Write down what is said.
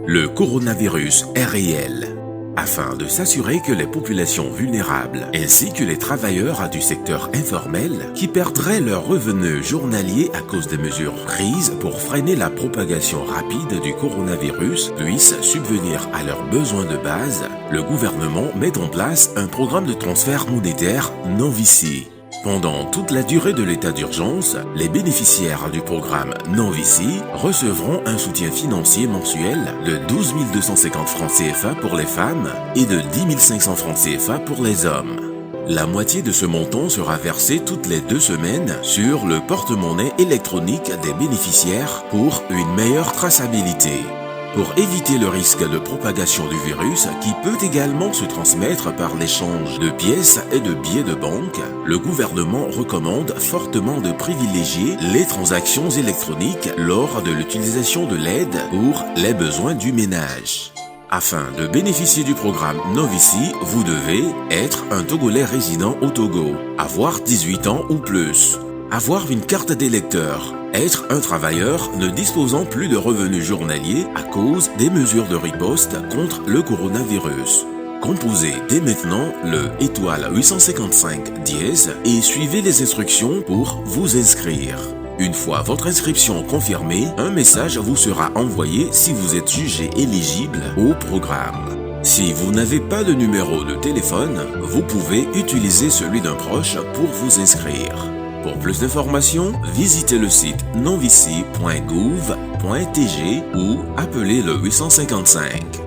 Le coronavirus est réel. Afin de s'assurer que les populations vulnérables ainsi que les travailleurs du secteur informel qui perdraient leurs revenus journaliers à cause des mesures prises pour freiner la propagation rapide du coronavirus puissent subvenir à leurs besoins de base, le gouvernement met en place un programme de transfert monétaire non-vici. Pendant toute la durée de l'état d'urgence, les bénéficiaires du programme non-vici recevront un soutien financier mensuel de 12 250 francs CFA pour les femmes et de 10 500 francs CFA pour les hommes. La moitié de ce montant sera versée toutes les 2 semaines sur le porte-monnaie électronique des bénéficiaires pour une meilleure traçabilité. Pour éviter le risque de propagation du virus qui peut également se transmettre par l'échange de pièces et de billets de banque, le gouvernement recommande fortement de privilégier les transactions électroniques lors de l'utilisation de l'aide pour les besoins du ménage. Afin de bénéficier du programme non-vici, vous devez être un Togolais résident au Togo, avoir 18 ans ou plus, avoir une carte d'électeur, être un travailleur ne disposant plus de revenus journaliers à cause des mesures de riposte contre le coronavirus. Composez dès maintenant le étoile 855 dièse et suivez les instructions pour vous inscrire. Une fois votre inscription confirmée, un message vous sera envoyé si vous êtes jugé éligible au programme. Si vous n'avez pas de numéro de téléphone, vous pouvez utiliser celui d'un proche pour vous inscrire. Pour plus d'informations, visitez le site nonvici.gouv.tg ou appelez le 855.